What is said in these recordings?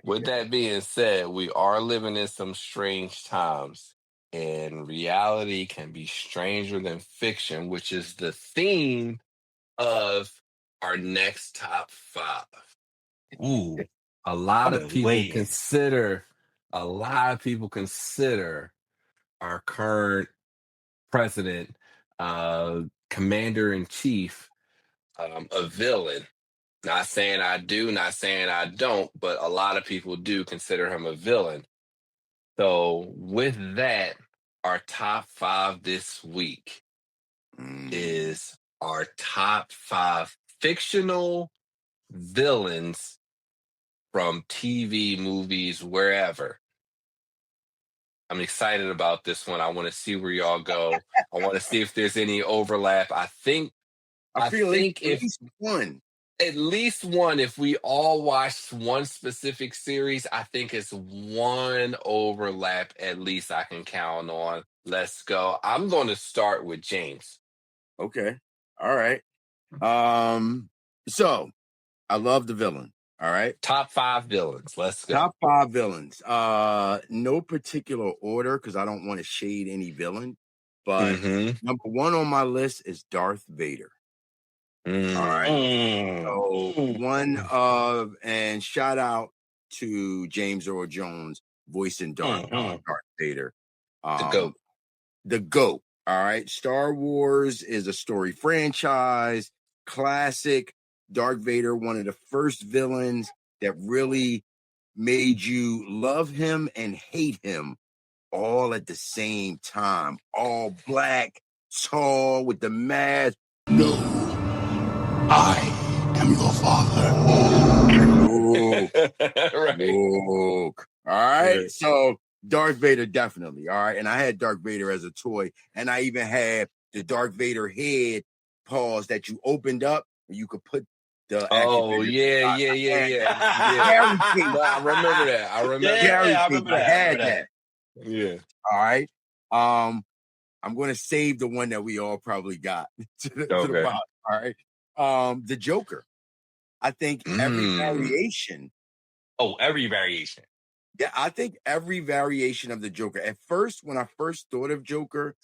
with that being said, we are living in some strange times, and reality can be stranger than fiction, which is the theme of our next top five. Ooh, A lot I've of been people waiting. consider our current president, commander in chief, a villain. Not saying I do, not saying I don't, but a lot of people do consider him a villain. So, with that, our top five this week is our top five fictional villains from TV, movies, wherever. I'm excited about this one. I want to see where y'all go. I want to see if there's any overlap. I think if one. At least one, if we all watched one specific series, I think it's one overlap at least I can count on. Let's go. I'm going to start with James. Okay. All right. So I love the villain. All right. Top five villains. Let's go. Top five villains. No particular order because I don't want to shade any villain. But number one on my list is Darth Vader. All right. So one of, and shout out to James Earl Jones voicing Darth Vader. The GOAT. The GOAT. All right. Star Wars is a story franchise, classic. Darth Vader, one of the first villains that really made you love him and hate him all at the same time. All black, tall, with the mask. No, I am your father. Right. All right. So Darth Vader, definitely. All right. And I had Darth Vader as a toy. And I even had the Darth Vader head paws that you opened up and you could put the yeah. I remember that. I had that. Yeah. All right. I'm going to save the one that we all probably got to the bottom. All right. The Joker. I think every variation. Oh, every variation. Yeah, I think every variation of the Joker. At first, when I first thought of Joker,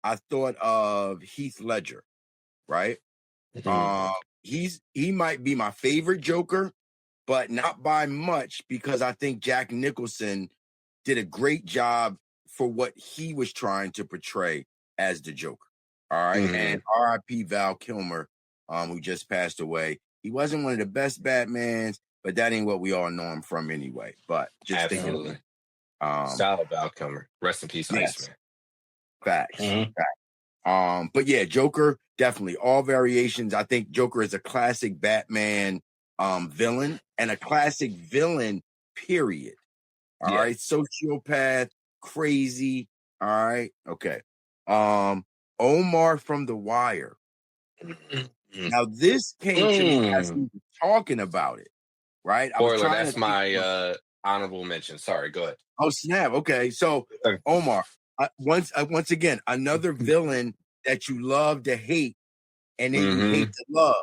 I thought of Heath Ledger, right? He might be my favorite Joker, but not by much because I think Jack Nicholson did a great job for what he was trying to portray as the Joker. All right. And R.I.P. Val Kilmer, who just passed away. He wasn't one of the best Batmans, but that ain't what we all know him from anyway. But just absolutely. Shout out Val Kilmer. Rest in peace, Iceman. Facts. But yeah, Joker, definitely all variations. I think Joker is a classic Batman villain and a classic villain, period. All right. Sociopath, crazy. All right. Okay. Omar from The Wire. Now, this came to me as we were talking about it, right? Spoiler, that's my honorable mention. Sorry, go ahead. Oh, snap. Okay. So, Omar, once again, another villain that you love to hate and then you hate to love.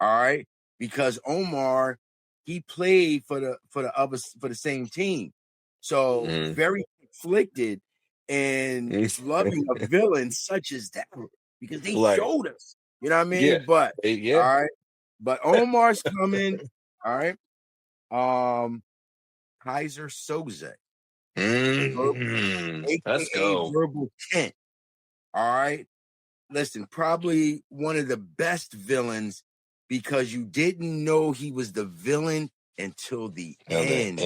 All right. Because Omar, he played for the same team. So very conflicted and loving a villain such as that because they showed us. You know what I mean? Yeah. But all right. But Omar's coming. All right. Keyser Söze. Let's go. Verbal Kent. All right. Listen, probably one of the best villains because you didn't know he was the villain until the end.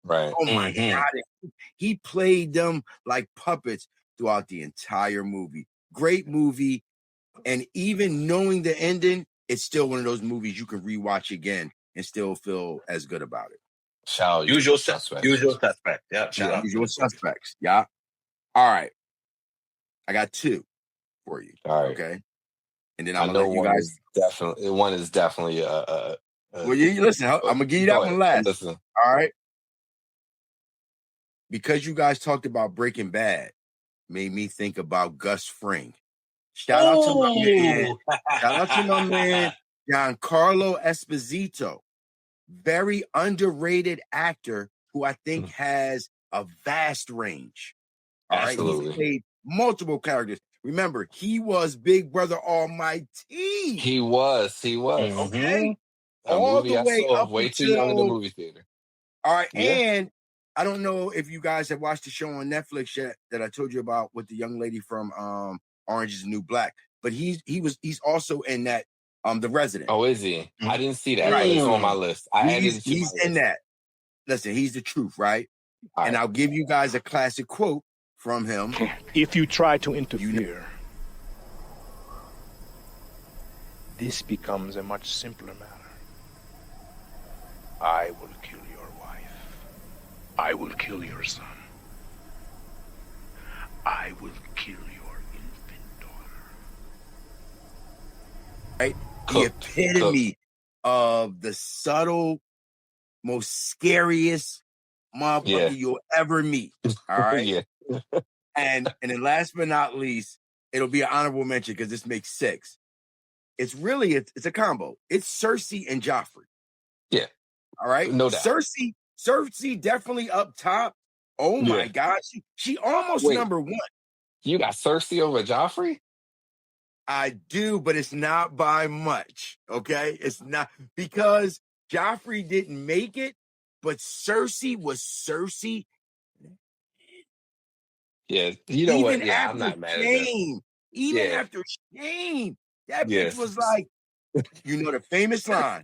Right. Oh my God. He played them like puppets throughout the entire movie. Great movie. And even knowing the ending, it's still one of those movies you can rewatch again and still feel as good about it. Usual suspects. Yeah. Usual suspects. Yeah. All right. I got two for you. All right. Okay. And then I know you guys. One is definitely well, you listen. I'm gonna give you that one last. Listen. All right. Because you guys talked about Breaking Bad, made me think about Gus Fring. Shout out to my man. Shout out to my man Giancarlo Esposito. very underrated actor who I think has a vast range. All right, Absolutely. he's played multiple characters. Remember, he was Big Brother Almighty. He was. Okay, A all movie the I way saw up way too young in the until. movie theater. All right, Yeah. and I don't know if you guys have watched the show on Netflix yet that I told you about with the young lady from Orange is the New Black, but he's also in that The Resident. Oh, is he? I didn't see that, but it's on my list. I added it to my He's list. in that. Listen, he's the truth, right? All And right. I'll give you guys a classic quote from him. If you try to interfere, this becomes a much simpler matter. I will kill your wife. I will kill your son. I will kill your infant daughter. Right? The epitome of the subtle, most scariest motherfucker you'll ever meet. All right. Yeah. And then last but not least, it'll be an honorable mention because this makes 6. It's really it's a combo. It's Cersei and Joffrey. Yeah. All right. No doubt. Cersei definitely up top. Oh my God. She almost number 1. You got Cersei over Joffrey? I do, but it's not by much. Okay. It's not because Joffrey didn't make it, but Cersei was Cersei. Yeah. You know what? Yeah, I'm not mad at that. Even after Shane, that bitch was like, you know, the famous line,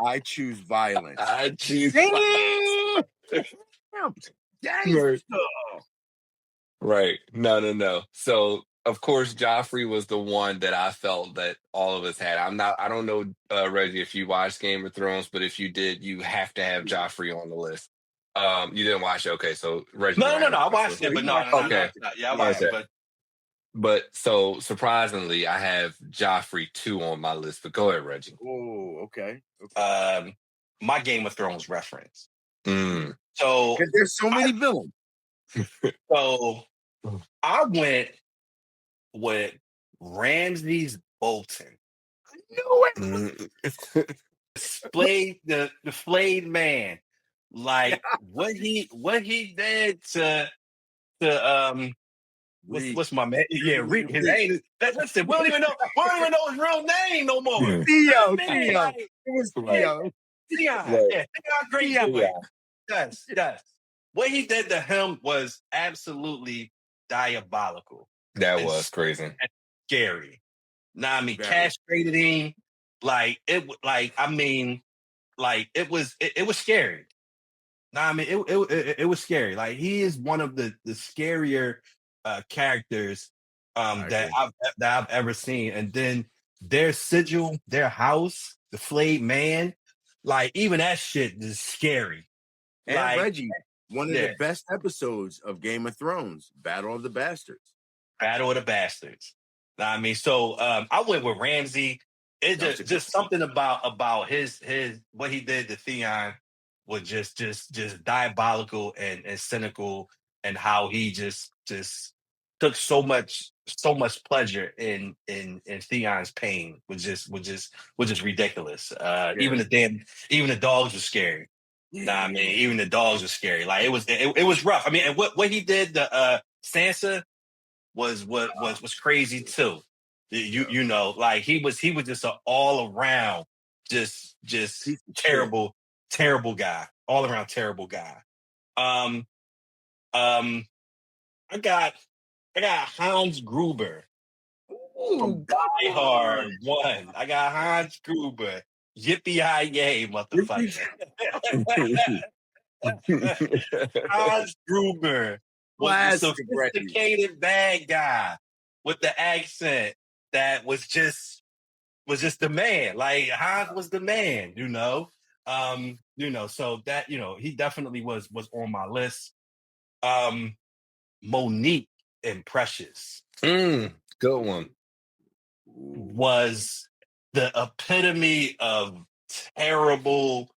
I choose violence. I choose violence. Right. No. So, of course, Joffrey was the one that I felt that all of us had. I don't know, Reggie, if you watched Game of Thrones, but if you did, you have to have Joffrey on the list. You didn't watch it. Okay, so Reggie. No. I watched it, but no. Okay. Yeah, I watched it, but so surprisingly, I have Joffrey 2 on my list. But go ahead, Reggie. Oh, okay. My Game of Thrones reference. Mm. So there's so many villains. So I went with Ramsay Bolton. I knew it. The flayed man. Like what he did to what's my man? Yeah, Reek. His name. Listen, we don't even know his real name no more. Theo. It was Theo. Theon. Yeah, Theon Greyjoy. Yes. What he did to him was absolutely diabolical. That was crazy. And scary. Now, I mean, castrated him. It was scary. Nah, I mean, it was scary. Like, he is one of the scarier characters that I've ever seen. And then their sigil, their house, the flayed man, like even that shit is scary. And like, Reggie, one of the best episodes of Game of Thrones, Battle of the Bastards. Battle of the Bastards. I mean, so I went with Ramsay. It just something about his what he did to Theon was just diabolical and cynical, and how he just took so much pleasure in Theon's pain was just ridiculous. Even the dogs were scary. Nah, I mean, even the dogs were scary. Like it was rough. I mean, and what he did to Sansa was crazy too. You know, like he was just an all around just terrible guy. All around terrible guy. I got Hans Gruber. From Die Hard 1. I got Hans Gruber. Yippee-ki-yay, motherfucker. Hans Gruber was the sophisticated bad guy with the accent that was just the man. Like Hans was the man, you know. So that, he definitely was on my list. Monique and Precious. Good one. Was the epitome of terrible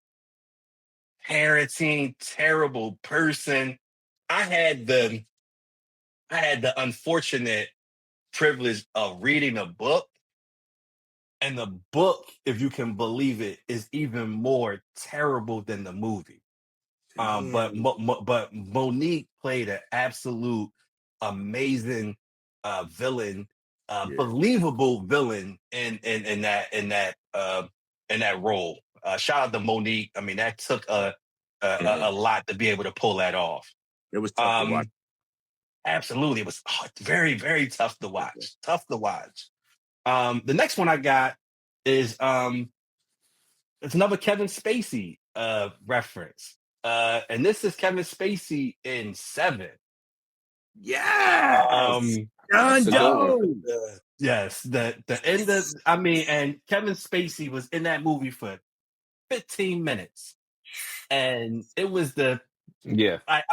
parenting, terrible person. I had the unfortunate privilege of reading a book And the book, if you can believe it, is even more terrible than the movie. But Monique played an absolute amazing villain, believable villain in that role. Shout out to Monique. I mean, that took a lot to be able to pull that off. It was tough to watch. Absolutely, it was very, very tough to watch. Okay. Tough to watch. The next one I got is it's another Kevin Spacey reference. And this is Kevin Spacey in Seven. Yes. Yes. The end of, I mean, and Kevin Spacey was in that movie for 15 minutes. And it was I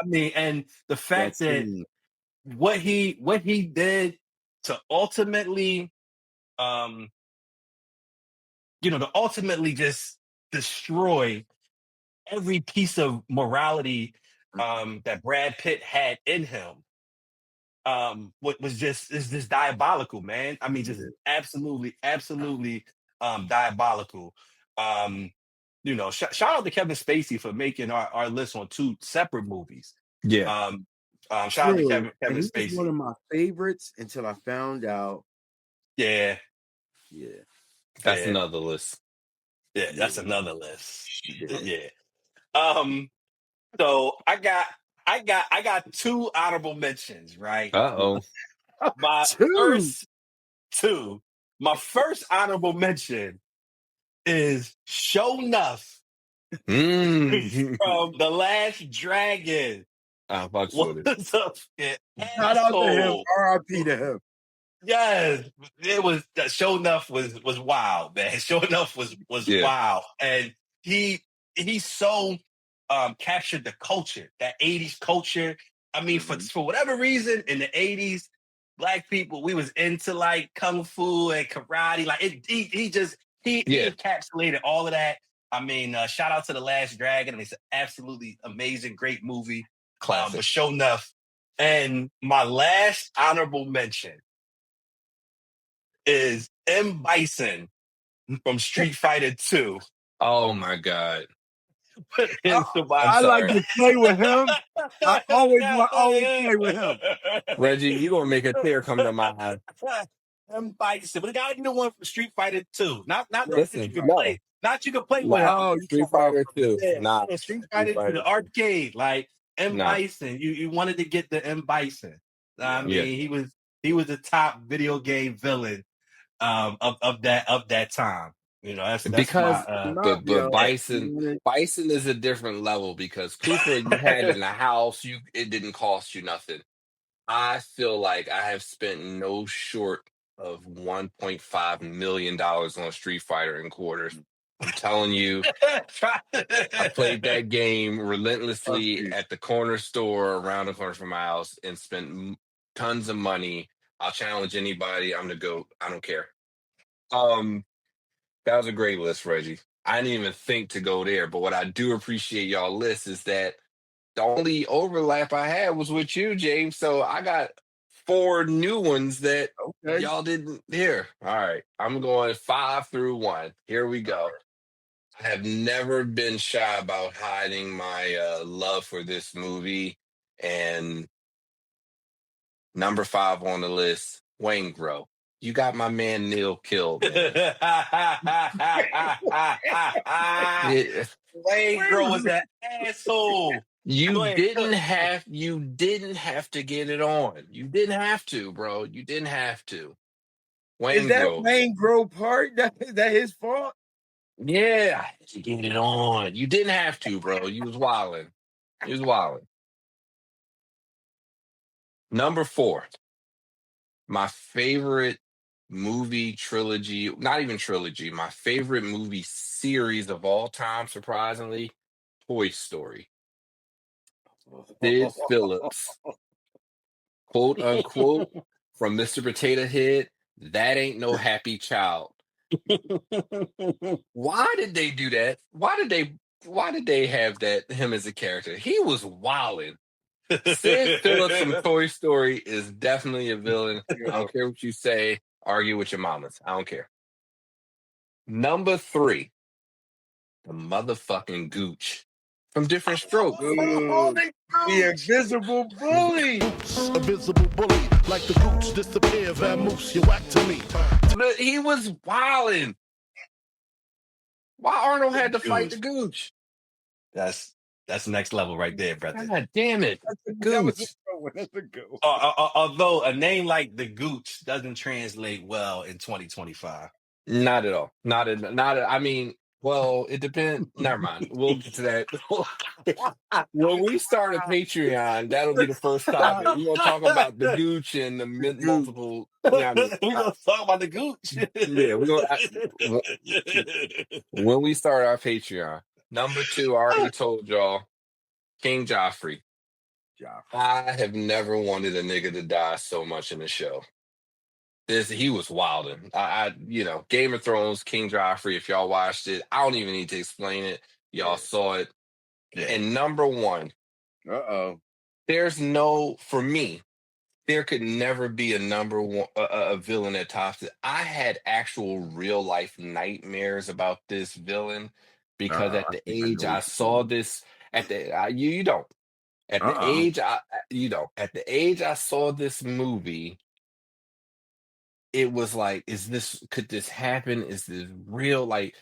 mean, and the fact that what he did to ultimately to ultimately just destroy every piece of morality that Brad Pitt had in him. What was just diabolical, man. I mean, just absolutely diabolical. Shout out to Kevin Spacey for making our list on 2 separate movies. Yeah. Shout out to Kevin Spacey. He was one of my favorites until I found out. Yeah. That's another list. Yeah, that's another list. Yeah. So I got 2 honorable mentions, right? My first honorable mention is Sho'nuff from The Last Dragon. Shout out to him. R.I.P. to him. Yes, it was Sho'nuff was wild, man. Sho'nuff was wild, and he so captured the culture, that 80s culture. I mean, for whatever reason, in the 80s, Black people, we was into like kung fu and karate. Like he encapsulated all of that. I mean, shout out to The Last Dragon. I mean, it's an absolutely amazing, great movie. Classic. But Sho'nuff. And my last honorable mention is M. Bison from Street Fighter 2. Oh my God. I like to play with him. I always play with him. Reggie, you gonna make a tear come to my eye. M. Bison, but the guy the one from Street Fighter 2. Not Listen, that you can play. Not you can play with. Oh, Street Fighter 2. Yeah, Street Fighter 2, the arcade. Like M. Bison. You wanted to get the M. Bison. I mean, he was the top video game villain of that time. That's because my, Bison is a different level, because Cooper you had in the house, it didn't cost you nothing. I feel like I have spent no short of $1.5 million on Street Fighter in quarters. I'm telling you, I played that game relentlessly at the corner store around the corner from my house and spent tons of money. I'll challenge anybody. I'm the GOAT. I don't care. That was a great list, Reggie. I didn't even think to go there, but what I do appreciate y'all list is that the only overlap I had was with you, James. So I got 4 new ones that y'all didn't hear. All right, I'm going 5 through 1. Here we go. I have never been shy about hiding my love for this movie. And number 5 on the list, Waingro. You got my man Neil killed. Waingro was an asshole. You didn't have to get it on. You didn't have to, bro. You didn't have to. Waingro. Is that Waingro part? Is that his fault? Yeah, I had to get it on. You didn't have to, bro. You was wilding. Number 4. My favorite movie trilogy, not even trilogy, my favorite movie series of all time, surprisingly, Toy Story. Sid Phillips, quote unquote, from Mr. Potato Head, that ain't no happy child. Why did they do that? Why did they have him as a character? He was wilding. Sid Phillips from Toy Story is definitely a villain. I don't care what you say. Argue with your mamas. I don't care. Number 3, the motherfucking Gooch from Diff'rent Strokes. The invisible bully. Invisible bully, like the Gooch disappear, vamoose, you whack to me. He was wilding. Why Arnold had to fight the Gooch? That's next level right there, brother. God damn it. Gooch. Although a name like the Gooch doesn't translate well in 2025. Not at all. I mean, well, it depends. Never mind. We'll get to that. When we start a Patreon, that'll be the first topic. We're going to talk about the Gooch and the multiple. You know what I mean? We're going to talk about the Gooch. Yeah, we're going when we start our Patreon. Number 2, I already told y'all, King Joffrey. I have never wanted a nigga to die so much in the show. He was wilding. Game of Thrones, King Joffrey, if y'all watched it, I don't even need to explain it. Y'all saw it. Yeah. And number 1, for me, there could never be a number 1 a villain that tops it. I had actual real life nightmares about this villain because at the age I saw this, at the you don't. At the age at the age I saw this movie, it was like, could this happen? Is this real? Like,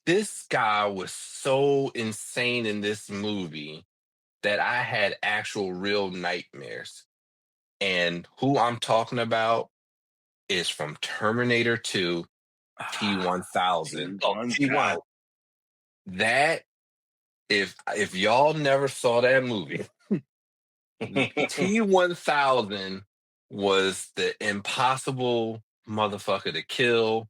this guy was so insane in this movie that I had actual real nightmares. And who I'm talking about is from Terminator 2, T-1000. T1. That, if y'all never saw that movie, T-1000 was the impossible motherfucker to kill.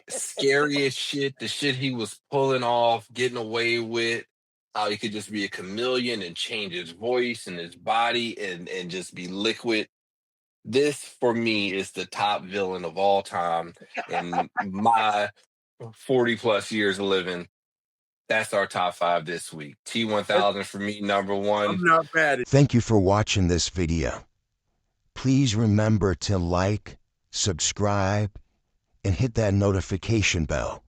Scariest shit. The shit he was pulling off, getting away with. How he could just be a chameleon and change his voice and his body and just be liquid. This, for me, is the top villain of all time. In my 40 plus years of living, that's our top 5 this week. T-1000 for me, number 1. I'm not bad. Thank you for watching this video. Please remember to like, subscribe, and hit that notification bell.